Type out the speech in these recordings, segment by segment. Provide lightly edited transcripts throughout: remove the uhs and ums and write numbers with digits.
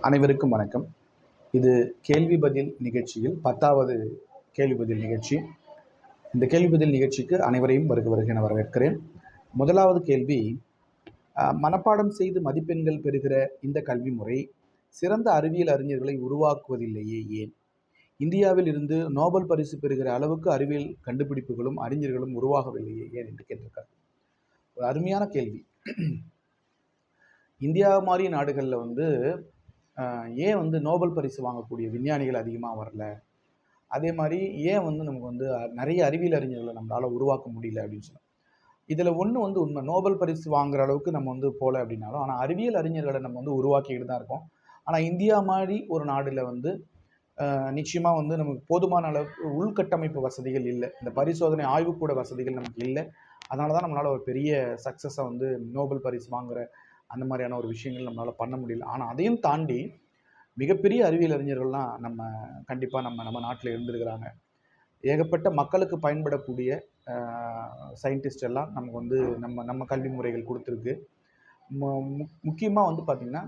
அனைவருக்கும் வணக்கம். இது கேள்வி பதில் நிகழ்ச்சியில் 10வது கேள்வி பதில் நிகழ்ச்சி. இந்த கேள்வி பதில் நிகழ்ச்சிக்கு அனைவரையும் வருக என வரவேற்கிறேன். முதலாவது கேள்வி, மனப்பாடம் செய்து மதிப்பெண்கள் பெறுகிற இந்த கல்வி முறை சிறந்த அறிவியல் அறிஞர்களை உருவாக்குவதில்லையே ஏன்? இந்தியாவில் இருந்து நோபல் பரிசு பெறுகிற அளவுக்கு அறிவியல் கண்டுபிடிப்புகளும் அறிஞர்களும் உருவாகவில்லையே ஏன் என்று கேட்டிருக்கார். ஒரு அருமையான கேள்வி. இந்தியா மாதிரி நாடுகளில் ஏன் நோபல் பரிசு வாங்கக்கூடிய விஞ்ஞானிகள் அதிகமாக வரல, அதே மாதிரி ஏன் நமக்கு நிறைய அறிவியல் அறிஞர்களை நம்மளால் உருவாக்க முடியல அப்படின்னு சொன்னோம். இதில் ஒன்று உண்மை, நோபல் பரிசு வாங்குற அளவுக்கு நம்ம போகல அப்படின்னாலும், ஆனால் அறிவியல் அறிஞர்களை நம்ம உருவாக்கிக்கிட்டு தான் இருக்கோம். ஆனால் இந்தியா மாதிரி ஒரு நாடில் நிச்சயமாக நமக்கு போதுமான அளவுக்கு உள்கட்டமைப்பு வசதிகள் இல்லை. இந்த பரிசோதனை ஆய்வுக்கூட வசதிகள் நமக்கு இல்லை. அதனால தான் நம்மளால் ஒரு பெரிய சக்ஸஸை நோபல் பரிசு வாங்குகிற அந்த மாதிரியான ஒரு விஷயங்கள் நம்மளால் பண்ண முடியல. ஆனால் அதையும் தாண்டி மிகப்பெரிய அறிவியல் அறிஞர்கள்லாம் கண்டிப்பாக நம்ம நாட்டில் இருந்திருக்கிறாங்க. ஏகப்பட்ட மக்களுக்கு பயன்படக்கூடிய சயின்டிஸ்ட் எல்லாம் நமக்கு நம்ம கல்வி முறைகள் கொடுத்துருக்கு. முக்கியமாக பார்த்திங்கன்னா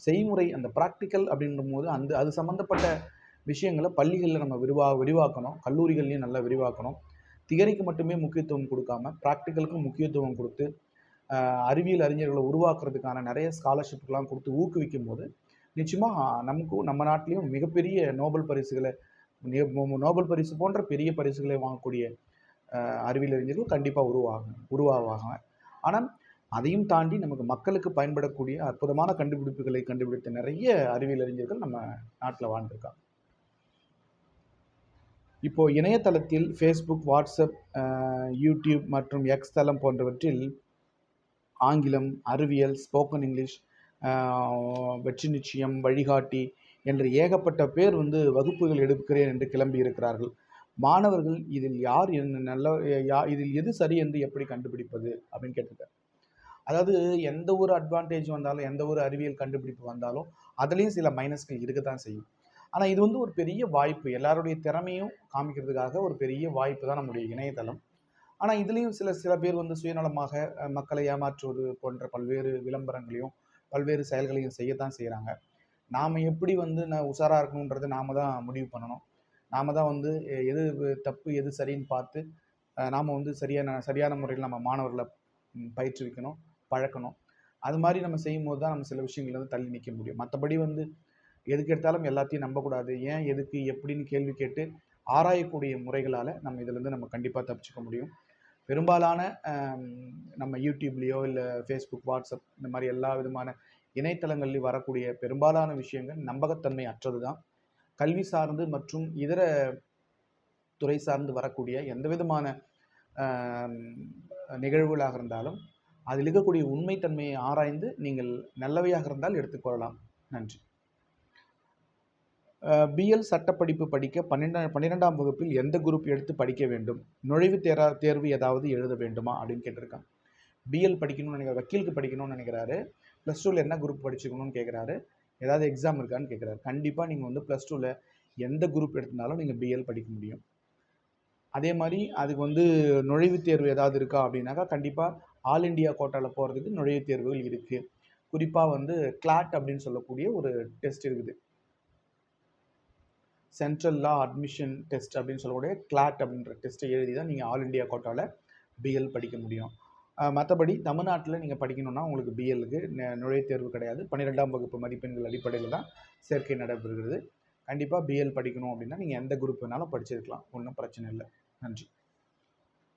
செய்முறை, அந்த ப்ராக்டிக்கல் அப்படின்ற போது அது சம்மந்தப்பட்ட விஷயங்களை பள்ளிகளில் நம்ம விரிவாக்கணும், கல்லூரிகள்லையும் நல்லா விரிவாக்கணும். தியரிக்கு மட்டுமே முக்கியத்துவம் கொடுக்காம ப்ராக்டிக்கலுக்கும் முக்கியத்துவம் கொடுத்து அறிவியல் அறிஞர்களை உருவாக்குறதுக்கான நிறைய ஸ்காலர்ஷிப்லாம் கொடுத்து ஊக்குவிக்கும் போது நிச்சயமாக நம்ம நாட்டிலையும் மிகப்பெரிய நோபல் பரிசு போன்ற பெரிய பரிசுகளை வாங்கக்கூடிய அறிவியல் அறிஞர்கள் கண்டிப்பாக உருவாவாங்க. ஆனால் அதையும் தாண்டி நமக்கு மக்களுக்கு பயன்படக்கூடிய அற்புதமான கண்டுபிடிப்புகளை கண்டுபிடித்த நிறைய அறிவியல் அறிஞர்கள் நம்ம நாட்டில் வாழ்ந்திருக்காங்க. இப்போது இணையதளத்தில் ஃபேஸ்புக், வாட்ஸ்அப், யூடியூப் மற்றும் எக்ஸ் தளம் போன்றவற்றில் ஆங்கிலம், அறிவியல், ஸ்போக்கன் இங்கிலீஷ், வெற்றி நிச்சயம், வழிகாட்டி என்று ஏகப்பட்ட பேர் வகுப்புகள் எடுக்கிறேன் என்று கிளம்பி இருக்கிறார்கள். மாணவர்கள் இதில் இதில் எது சரி என்று எப்படி கண்டுபிடிப்பது அப்படின்னு கேட்டிருக்காரு. அதாவது எந்த ஒரு அட்வான்டேஜ் வந்தாலும், எந்த ஒரு அறிவியல் கண்டுபிடிப்பு வந்தாலும் அதுலேயும் சில மைனஸ்கள் இருக்க தான் செய்யும். ஆனால் இது ஒரு பெரிய வாய்ப்பு, எல்லாருடைய திறமையும் காமிக்கிறதுக்காக ஒரு பெரிய வாய்ப்பு தான் நம்முடைய இணையதளம். ஆனால் இதுலேயும் சில பேர் சுயநலமாக மக்களை ஏமாற்றுவது போன்ற பல்வேறு விளம்பரங்களையும் பல்வேறு செயல்களையும் செய்யத்தான் செய்கிறாங்க. நாம் எப்படி உஷாராக இருக்கணுன்றதை நாம் தான் முடிவு பண்ணணும். நாம் தான் எது தப்பு எது சரின்னு பார்த்து நாம் சரியான முறையில் நம்ம மாணவர்களை பயிற்றுவிக்கணும், பழக்கணும். அது மாதிரி நம்ம செய்யும்போது தான் நம்ம சில விஷயங்கள் தள்ளி நிற்க முடியும். மற்றபடி எதுக்கு எடுத்தாலும் எல்லாத்தையும் நம்பக்கூடாது. ஏன், எதுக்கு, எப்படின்னு கேள்வி கேட்டு ஆராயக்கூடிய முறைகளால் நம்ம இதிலேருந்து நம்ம கண்டிப்பாக தப்பிச்சுக்க முடியும். பெரும்பாலான நம்ம யூடியூப்லேயோ இல்லை ஃபேஸ்புக், வாட்ஸ்அப் இந்த மாதிரி எல்லா விதமான இணையதளங்கள்லையும் வரக்கூடிய பெரும்பாலான விஷயங்கள் நம்பகத்தன்மை அற்றது தான். கல்வி சார்ந்து மற்றும் இதர துறை சார்ந்து வரக்கூடிய எந்த விதமான நிகழ்வுகளாக இருந்தாலும் அதில் இருக்கக்கூடிய உண்மைத்தன்மையை ஆராய்ந்து நீங்கள் நல்லவையாக இருந்தால் எடுத்துக்கொள்ளலாம். நன்றி. பிஎல் சட்டப்படிப்பு படிக்க 12ஆம் வகுப்பில் எந்த குரூப் எடுத்து படிக்க வேண்டும்? நுழைவுத் தேர்வு ஏதாவது எழுத வேண்டுமா அப்படின்னு கேட்டிருக்காங்க. பிஎல் படிக்கணும்னு நினைக்கிறார், வக்கீலுக்கு படிக்கணும்னு நினைக்கிறாரு. +2ல் என்ன குரூப் படிச்சுக்கணும்னு கேட்குறாரு. ஏதாவது எக்ஸாம் இருக்கான்னு கேட்குறாரு. கண்டிப்பாக நீங்கள் +2ல் எந்த குரூப் எடுத்திருந்தாலும் நீங்கள் பிஎல் படிக்க முடியும். அதே மாதிரி அதுக்கு நுழைவுத் தேர்வு ஏதாவது இருக்கா அப்படின்னாக்கா கண்டிப்பாக ஆல் இண்டியா கோட்டாவில் போகிறதுக்கு நுழைவுத் தேர்வுகள் இருக்குது. குறிப்பாக கிளாட் அப்படின்னு சொல்லக்கூடிய ஒரு டெஸ்ட் இருக்குது. சென்ட்ரல் லா அட்மிஷன் டெஸ்ட் அப்படின்னு சொல்லக்கூடிய கிளாட் அப்படின்ற டெஸ்ட்டை எழுதி தான் நீங்கள் ஆல் இண்டியா கோட்டாவில் பிஎல் படிக்க முடியும். மற்றபடி தமிழ்நாட்டில் நீங்கள் படிக்கணும்னா உங்களுக்கு பிஎல்லுக்கு நுழைவுத் தேர்வு கிடையாது. 12ஆம் வகுப்பு மதிப்பெண்கள் அடிப்படையில் தான் சேர்க்கை நடைபெறுகிறது. கண்டிப்பாக பிஎல் படிக்கணும் அப்படின்னா நீங்கள் எந்த குரூப் வேணாலும் படிச்சிருக்கலாம், ஒன்றும் பிரச்சனை இல்லை. நன்றி.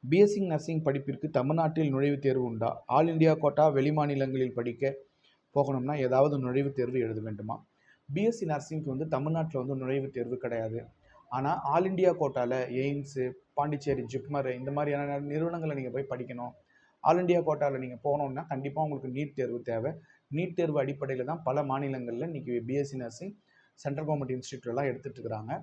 பிஎஸ்சி நர்சிங் படிப்பிற்கு தமிழ்நாட்டில் நுழைவுத் தேர்வு உண்டா? ஆல் இண்டியா கோட்டா வெளிமாநிலங்களில் படிக்க போகணும்னா ஏதாவது நுழைவுத் தேர்வு எழுத வேண்டுமா? பிஎஸ்சி நர்சிங்க்கு தமிழ்நாட்டில் நுழைவுத் தேர்வு கிடையாது. ஆனால் ஆல் இண்டியா கோட்டாவில் எய்ம்ஸு, பாண்டிச்சேரி, ஜிப்மர் இந்த மாதிரியான நிறுவனங்களை நீங்கள் போய் படிக்கணும். ஆல் இண்டியா கோட்டாவில் நீங்கள் போகணுன்னா கண்டிப்பாக உங்களுக்கு நீட் தேர்வு தேவை. நீட் தேர்வு அடிப்படையில் தான் பல மாநிலங்களில் இன்றைக்கி பிஎஸ்சி நர்சிங் சென்ட்ரல் கவர்மெண்ட் இன்ஸ்டியூட்லாம் எடுத்துகிட்டு இருக்கிறாங்க.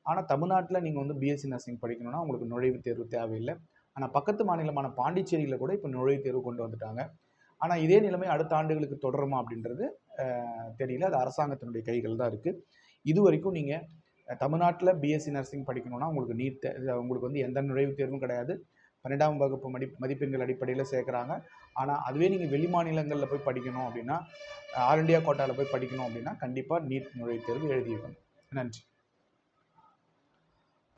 ஆனால் தமிழ்நாட்டில் நீங்கள் பிஎஸ்சி நர்சிங் படிக்கணும்னா உங்களுக்கு நுழைவுத் தேர்வு தேவையில்லை. ஆனால் பக்கத்து மாநிலமான பாண்டிச்சேரியில் கூட இப்போ நுழைவுத் தேர்வு கொண்டு வந்துட்டாங்க. ஆனால் இதே நிலைமை அடுத்த ஆண்டுகளுக்கு தொடருமா அப்படின்றது தெரியல. அது அரசாங்கத்தினுடைய கைகள் தான் இருக்குது. இது வரைக்கும் நீங்கள் தமிழ்நாட்டில் பிஎஸ்சி நர்சிங் படிக்கணும்னா உங்களுக்கு உங்களுக்கு எந்த நுழைவுத் தேர்வும் கிடையாது. 12ஆம் வகுப்பு மதிப்பெண்கள் அடிப்படையில் சேர்க்குறாங்க. ஆனால் அதுவே நீங்கள் வெளி மாநிலங்களில் போய் படிக்கணும் அப்படின்னா, ஆல் இண்டியா கோட்டாவில் போய் படிக்கணும் அப்படின்னா கண்டிப்பாக நீட் நுழைவுத் தேர்வு எழுதியிருக்கணும். நன்றி.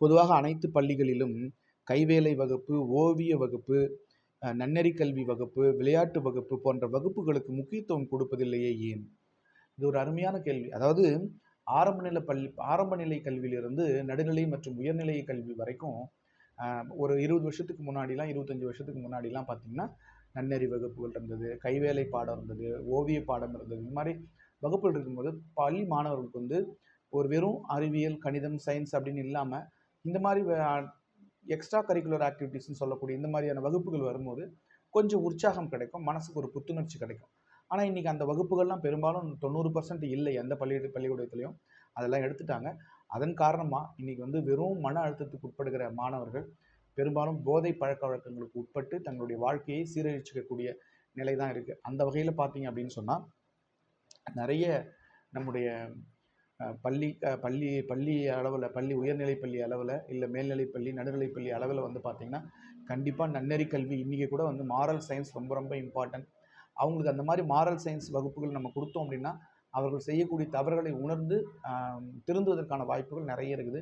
பொதுவாக அனைத்து பள்ளிகளிலும் கைவேலை வகுப்பு, ஓவிய வகுப்பு, நன்னெறி கல்வி வகுப்பு, விளையாட்டு வகுப்பு போன்ற வகுப்புகளுக்கு முக்கியத்துவம் கொடுப்பதில்லையே ஏன்? இது ஒரு அருமையான கேள்வி. அதாவது ஆரம்ப நிலை கல்வியிலிருந்து நடுநிலை மற்றும் உயர்நிலை கல்வி வரைக்கும் ஒரு 20 வருஷத்துக்கு முன்னாடிலாம் 25 வருஷத்துக்கு முன்னாடிலாம் பார்த்தீங்கன்னா நன்னெறி வகுப்புகள் இருந்தது, கைவேலை பாடம் இருந்தது, ஓவிய பாடம் இருந்தது. இந்த மாதிரி வகுப்புகள் இருக்கும்போது பள்ளி மாணவர்களுக்கு வந்து ஒரு வெறும் அறிவியல், கணிதம், சயின்ஸ் அப்படின்னு இல்லாமல் இந்த மாதிரி எக்ஸ்ட்ரா கரிக்குலர் ஆக்டிவிட்டீஸ்ன்னு சொல்லக்கூடிய இந்த மாதிரியான வகுப்புகள் வரும்போது கொஞ்சம் உற்சாகம் கிடைக்கும், மனசுக்கு ஒரு புத்துணர்ச்சி கிடைக்கும். ஆனால் இன்றைக்கி அந்த வகுப்புகள்லாம் பெரும்பாலும் 90% இல்லை எந்த பள்ளிக்கூடத்துலையும். அதெல்லாம் எடுத்துட்டாங்க. அதன் காரணமாக இன்றைக்கி வந்து வெறும் மன அழுத்தத்துக்கு உட்படுகிற மாணவர்கள் பெரும்பாலும் போதை பழக்க வழக்கங்களுக்கு உட்பட்டு தங்களுடைய வாழ்க்கையை சீரழிச்சிக்கக்கூடிய நிலை தான் இருக்குது. அந்த வகையில் பார்த்தீங்க அப்படின்னு சொன்னால் நிறைய நம்முடைய பள்ளி பள்ளி பள்ளி அளவில், பள்ளி உயர்நிலைப் பள்ளி அளவில், இல்லை மேல்நிலைப் பள்ளி, நடுநிலைப் பள்ளி அளவில் வந்து பார்த்திங்கன்னா கண்டிப்பாக நன்னெறி கல்வி இன்றைக்கி கூட வந்து மாரல் சயின்ஸ் ரொம்ப ரொம்ப இம்பார்ட்டன்ட். அவங்களுக்கு அந்த மாதிரி மாரல் சயின்ஸ் வகுப்புகள் நம்ம கொடுத்தோம் அப்படின்னா அவர்கள் செய்யக்கூடிய தவறுகளை உணர்ந்து திருந்துவதற்கான வாய்ப்புகள் நிறைய இருக்குது.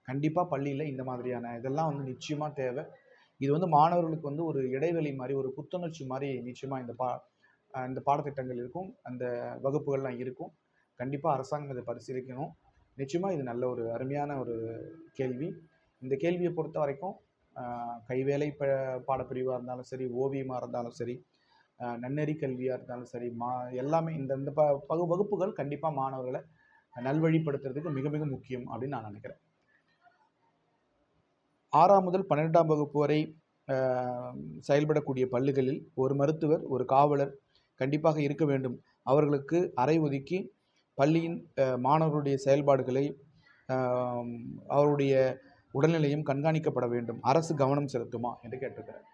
கண்டிப்பாக பள்ளியில் இந்த மாதிரியான இதெல்லாம் வந்து நிச்சயமாக தேவை. இது வந்து மாணவர்களுக்கு வந்து ஒரு இடைவெளி மாதிரி, ஒரு புத்துணர்ச்சி மாதிரி நிச்சயமாக இந்த பாடத்திட்டங்கள் இருக்கும், அந்த வகுப்புகள்லாம் இருக்கும். கண்டிப்பாக அரசாங்கம் இதை பரிசீலிக்கணும். நிச்சயமாக இது நல்ல ஒரு அருமையான ஒரு கேள்வி. இந்த கேள்வியை பொறுத்த வரைக்கும் கைவேலை பாடப்பிரிவாக இருந்தாலும் சரி, ஓவியமாக இருந்தாலும் சரி, நன்னெறி கல்வியாக இருந்தாலும் சரி, எல்லாமே இந்த வகுப்புகள் கண்டிப்பாக மாணவர்களை நல்வழிப்படுத்துறதுக்கு மிக மிக முக்கியம் அப்படின்னு நான் நினைக்கிறேன். 6ஆம் முதல் 12ஆம் வகுப்பு வரை செயல்படக்கூடிய பள்ளிகளில் ஒரு மருத்துவர், ஒரு காவலர் கண்டிப்பாக இருக்க வேண்டும். அவர்களுக்கு அறை ஒதுக்கி பள்ளியின் மாணவர்களுடைய செயல்பாடுகளை, அவருடைய உடல்நிலையும் கண்காணிக்கப்பட வேண்டும். அரசு கவனம் செலுத்துமா என்று கேட்டிருக்கிறேன்.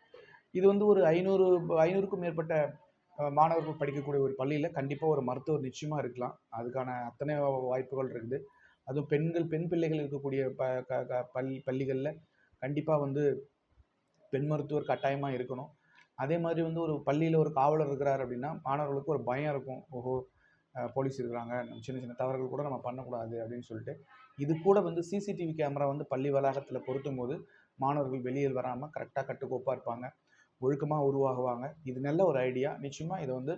இது வந்து ஒரு 500க்கும் மேற்பட்ட மாணவர்கள் படிக்கக்கூடிய ஒரு பள்ளியில் கண்டிப்பாக ஒரு மருத்துவர் நிச்சயமாக இருக்கலாம். அதுக்கான அத்தனை வாய்ப்புகள் இருக்குது. அதுவும் பெண் பிள்ளைகள் இருக்கக்கூடிய பள்ளிகளில் கண்டிப்பாக வந்து பெண் மருத்துவர் கட்டாயமாக இருக்கணும். அதே மாதிரி வந்து ஒரு பள்ளியில் ஒரு காவலர் இருக்கிறார் அப்படின்னா மாணவர்களுக்கு ஒரு பயம் இருக்கும். ஓஹோ, போலீஸ் இருக்கிறாங்க, சின்ன சின்ன தவறுகள் கூட நம்ம பண்ணக்கூடாது அப்படின்னு சொல்லிட்டு. இது கூட வந்து சிசிடிவி கேமரா வந்து பள்ளி வளாகத்தில் பொருத்தும் போது மாணவர்கள் வெளியில் வராமல் கரெக்டாக கட்டுக்கோப்பாக இருப்பாங்க, ஒழுக்கமாக உருவாகுவாங்க. இது நல்ல ஒரு ஐடியா. நிச்சயமாக இதை வந்து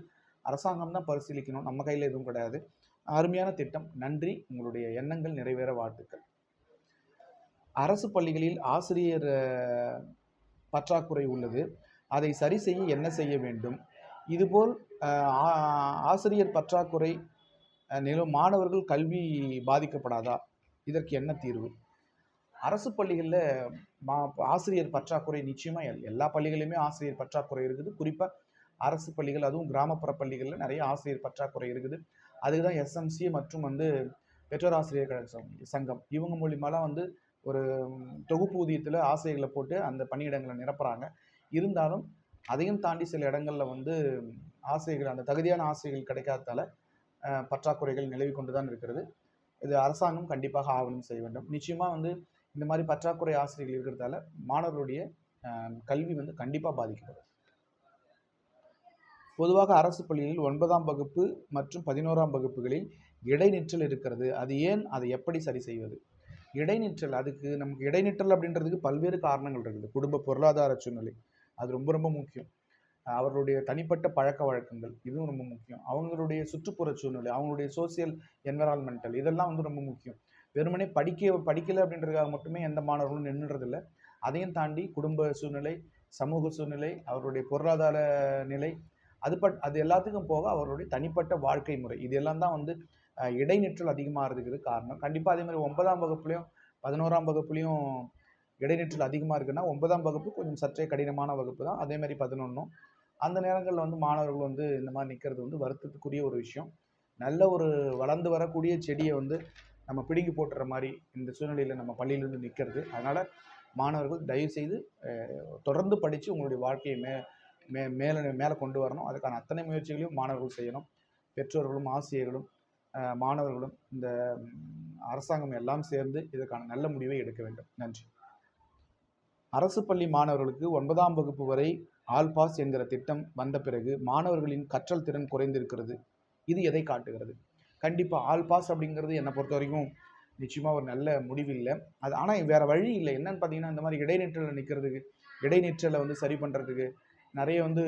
அரசாங்கம் தான் பரிசீலிக்கணும், நம்ம கையில் எதுவும் கிடையாது. அருமையான திட்டம். நன்றி. உங்களுடைய எண்ணங்கள் நிறைவேற வாழ்த்துக்கள். அரசு பள்ளிகளில் ஆசிரியர் பற்றாக்குறை உள்ளது. அதை சரி செய்ய என்ன செய்ய வேண்டும்? இதுபோல் ஆசிரியர் பற்றாக்குறை நிலம் மாணவர்கள் கல்வி பாதிக்கப்படாதா? இதற்கு என்ன தீர்வு? அரசு பள்ளிகளில் ஆசிரியர் பற்றாக்குறை நிச்சயமாக எல்லா பள்ளிகளிலுமே ஆசிரியர் பற்றாக்குறை இருக்குது. குறிப்பாக அரசு பள்ளிகள், அதுவும் கிராமப்புற பள்ளிகளில் நிறைய ஆசிரியர் பற்றாக்குறை இருக்குது. அதுக்கு தான் எஸ்எம்சி மற்றும் வந்து பெற்றோர் ஆசிரியர் சங்கம் இவங்க மூலியமாலாம் வந்து ஒரு தொகுப்பு ஊதியத்தில் ஆசிரியர்களை போட்டு அந்த பணியிடங்களை நிரப்புறாங்க. இருந்தாலும் அதையும் தாண்டி சில இடங்களில் வந்து ஆசிரியர்கள், அந்த தகுதியான ஆசிரியர்கள் கிடைக்காததால் பற்றாக்குறைகள் நிலவி கொண்டு தான் இருக்கிறது. இது அரசாங்கம் கண்டிப்பாக ஆவணம் செய்ய வேண்டும். நிச்சயமாக வந்து இந்த மாதிரி பற்றாக்குறை ஆசிரியர்கள் இருக்கிறதால மாணவர்களுடைய கல்வி வந்து கண்டிப்பாக பாதிக்கப்படும். பொதுவாக அரசு பள்ளிகளில் 9ஆம் வகுப்பு மற்றும் 11ஆம் வகுப்புகளில் இடைநிற்றல் இருக்கிறது. அது ஏன்? அதை எப்படி சரி செய்வது? இடைநிற்றல், அதுக்கு நமக்கு இடைநிற்றல் அப்படின்றதுக்கு பல்வேறு காரணங்கள் இருக்குது. குடும்ப பொருளாதார சூழ்நிலை அது ரொம்ப ரொம்ப முக்கியம். அவர்களுடைய தனிப்பட்ட பழக்க வழக்கங்கள் இதுவும் ரொம்ப முக்கியம். அவங்களுடைய சுற்றுப்புற சூழ்நிலை, அவங்களுடைய சோசியல் என்விரான்மெண்டல் இதெல்லாம் வந்து ரொம்ப முக்கியம். வெறுமனே படிக்கலை அப்படின்றதுக்காக மட்டுமே எந்த மாணவர்களும் நின்றுறதில்லை. அதையும் தாண்டி குடும்ப சூழ்நிலை, சமூக சூழ்நிலை, அவருடைய பொருளாதார நிலை, அது எல்லாத்துக்கும் போக அவர்களுடைய தனிப்பட்ட வாழ்க்கை முறை, இது எல்லாம் தான் வந்து இடைநிற்றல் அதிகமாகிறதுக்கு காரணம். கண்டிப்பாக அதே மாதிரி 9ஆம் வகுப்புலையும் 11ஆம் வகுப்புலையும் இடைநிற்றல் அதிகமாக இருக்குன்னா 9ஆம் வகுப்பு கொஞ்சம் சற்றே கடினமான வகுப்பு தான். அதே மாதிரி 11ம் அந்த நேரங்களில் வந்து மாணவர்கள் வந்து இந்த மாதிரி நிற்கிறது வந்து வருத்தத்துக்குரிய ஒரு விஷயம். நல்ல ஒரு வளர்ந்து வரக்கூடிய செடியை வந்து நம்ம பிடுங்கி போட்டுற மாதிரி இந்த சூழ்நிலையில் நம்ம பள்ளியிலேருந்து நிற்கிறது. அதனால் மாணவர்கள் தயவுசெய்து தொடர்ந்து படித்து உங்களுடைய வாழ்க்கையை மேலே கொண்டு வரணும். அதுக்கான அத்தனை முயற்சிகளையும் மாணவர்கள் செய்யணும். பெற்றோர்களும் ஆசிரியர்களும் மாணவர்களும் இந்த அரசாங்கம் எல்லாம் சேர்ந்து இதற்கான நல்ல முடிவை எடுக்க வேண்டும். நன்றி. அரசு பள்ளி மாணவர்களுக்கு 9ஆம் வகுப்பு வரை ஆல் பாஸ் என்கிற திட்டம் வந்த பிறகு மாணவர்களின் கற்றல் திறன் குறைந்திருக்கிறது. இது எதை காட்டுகிறது? கண்டிப்பா ஆல் பாஸ் அப்படிங்கிறது என்னை பொறுத்த வரைக்கும் நிச்சயமா ஒரு நல்ல முடிவு இல்ல. அது ஆனா வேற வழி இல்ல. என்னன்னு பார்த்தீங்கன்னா, இந்த மாரி இடைநிற்றல்ல நிக்கிறதுக்கு, இடைநிற்றல வந்து சரி பண்றதுக்கு நெறைய வந்து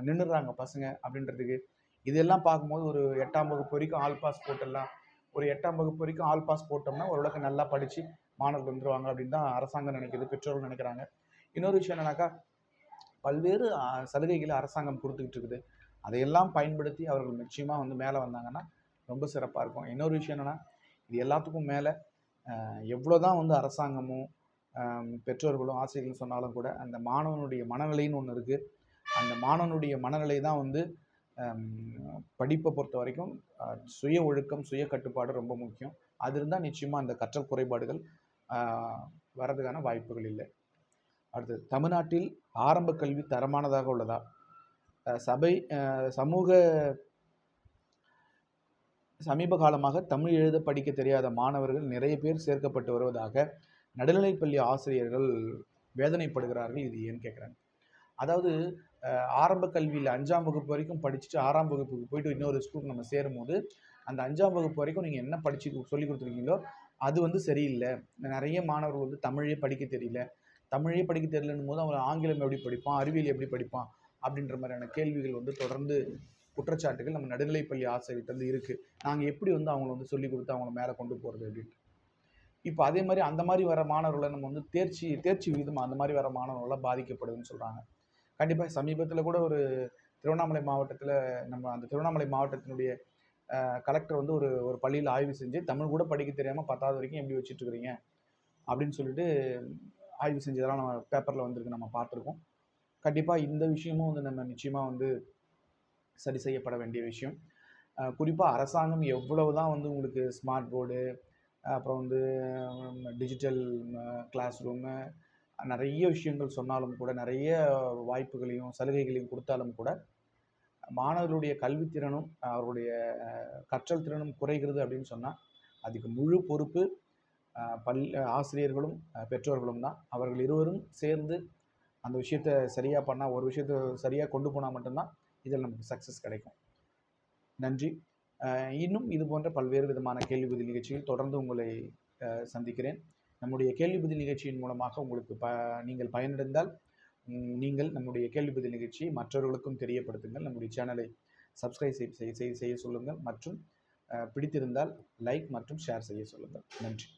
நின்னுடுறாங்க பசங்க அப்படின்றதுக்கு. இதெல்லாம் பார்க்கும்போது ஒரு 8ஆம் வகுப்பு வரைக்கும் ஆல் பாஸ் போட்டுடலாம். ஒரு 8ஆம் வகுப்பு வரைக்கும் ஆல் பாஸ் போட்டோம்னா ஓரளவுக்கு நல்லா படிச்சு மாணவர்கள் வந்துருவாங்க அப்படின்னு தான் அரசாங்கம் நினைக்குது, பெற்றோர்கள் நினைக்கிறாங்க. இன்னொரு விஷயம் என்னன்னாக்கா, பல்வேறு சலுகைகளை அரசாங்கம் குடுத்துக்கிட்டு இருக்குது. அதையெல்லாம் பயன்படுத்தி அவர்கள் நிச்சயமா வந்து மேல வந்தாங்கன்னா, ரொம்ப சிறப்பா இருக்கும். இன்னொரு விஷயம் என்னன்னா, இது எல்லாத்துக்கும் மேல எவ்வளோதான் வந்து அரசாங்கமும், பெற்றோர்களும், ஆசிரியர்களும் சொன்னாலும் கூட, அந்த மாணவனுடைய மனநிலைன்னு ஒண்ணு இருக்கு. அந்த மாணவனுடைய மனநிலை தான் வந்து படிப்பை பொறுத்த வரைக்கும் சுய ஒழுக்கம், சுய கட்டுப்பாடு ரொம்ப முக்கியம். அது இருந்தால் நிச்சயமா அந்த கற்றல் குறைபாடுகள் வர்றதுக்கான வாய்ப்புகள் இல்லை. அடுத்தது, தமிழ்நாட்டில் ஆரம்ப கல்வி தரமானதாக உள்ளதா? சமூக சமீப காலமாக தமிழ் எழுத படிக்க தெரியாத மாணவர்கள் நிறைய பேர் சேர்க்கப்பட்டு வருவதாக நடுநிலைப்பள்ளி ஆசிரியர்கள் வேதனைப்படுகிறார்கள். இது ஏன்னு கேட்குறாங்க. அதாவது ஆரம்ப கல்வியில் 5ஆம் வகுப்பு வரைக்கும் படிச்சுட்டு 6ஆம் வகுப்புக்கு போயிட்டு இன்னொரு ஸ்கூலுக்கு நம்ம சேரும்போது, அந்த 5ஆம் வகுப்பு வரைக்கும் நீங்கள் என்ன படிச்சு சொல்லிக் கொடுத்துருக்கீங்களோ அது வந்து சரியில்லை. நிறைய மாணவர்கள் வந்து தமிழே படிக்க தெரியல. தமிழே படிக்க தெரியலன்னும் போது அவன் ஆங்கிலம் எப்படி படிப்பான், அறிவியல் எப்படி படிப்பான் அப்படின்ற மாதிரியான கேள்விகள் வந்து தொடர்ந்து குற்றச்சாட்டுகள் நம்ம நடுநிலைப்பள்ளி ஆசிரியர்கிட்ட வந்து இருக்குது. நாங்கள் எப்படி வந்து அவங்கள வந்து சொல்லிக் கொடுத்து அவங்கள மேலே கொண்டு போகிறது அப்படின்ட்டு. இப்போ அதே மாதிரி அந்த மாதிரி வர மாணவர்களை நம்ம வந்து தேர்ச்சி விகிதம் அந்த மாதிரி வர மாணவர்களால் பாதிக்கப்படுதுன்னு சொல்கிறாங்க. கண்டிப்பாக சமீபத்தில் கூட ஒரு திருவண்ணாமலை மாவட்டத்தில் நம்ம அந்த திருவண்ணாமலை மாவட்டத்தினுடைய கலெக்டர் வந்து ஒரு பள்ளியில் ஆய்வு செஞ்சு தமிழ் கூட படிக்க தெரியாமல் 10வது வரைக்கும் எப்படி வச்சுட்டு இருக்கிறீங்க அப்படின்னு சொல்லிட்டு ஆய்வு செஞ்சதெல்லாம் நம்ம பேப்பரில் வந்திருக்கு, நம்ம பார்த்துருக்கோம். கண்டிப்பாக இந்த விஷயமும் வந்து நம்ம நிச்சயமாக வந்து சரி செய்யப்பட வேண்டிய விஷயம். குறிப்பாக அரசாங்கம் எவ்வளவு தான் வந்து உங்களுக்கு ஸ்மார்ட் போர்டு, அப்புறம் வந்து டிஜிட்டல் கிளாஸ் ரூமு, நிறைய விஷயங்கள் சொன்னாலும் கூட, நிறைய வாய்ப்புகளையும் சலுகைகளையும் கொடுத்தாலும் கூட, மாணவர்களுடைய கல்வித்திறனும் அவருடைய கற்றல் திறனும் குறைகிறது அப்படின்னு சொன்னால் அதுக்கு முழு பொறுப்பு ஆசிரியர்களும் பெற்றோர்களும் தான். அவர்கள் இருவரும் சேர்ந்து அந்த விஷயத்தை சரியாக பண்ணால், ஒரு விஷயத்தை சரியாக கொண்டு போனால் மட்டும்தான் இதில் நமக்கு சக்ஸஸ் கிடைக்கும். நன்றி. இன்னும் இது போன்ற பல்வேறு விதமான கேள்வி பதில் நிகழ்ச்சியில் தொடர்ந்து உங்களை சந்திக்கிறேன். நம்முடைய கேள்வி பதில் நிகழ்ச்சியின் மூலமாக உங்களுக்கு நீங்கள் பயனடைந்தால் நீங்கள் நம்முடைய கேள்வி பதில் நிகழ்ச்சியை மற்றவர்களுக்கும் தெரியப்படுத்துங்கள். நம்முடைய சேனலை சப்ஸ்கிரைப் செய்ய சொல்லுங்கள் மற்றும் பிடித்திருந்தால் லைக் மற்றும் ஷேர் செய்ய சொல்லுங்கள். நன்றி.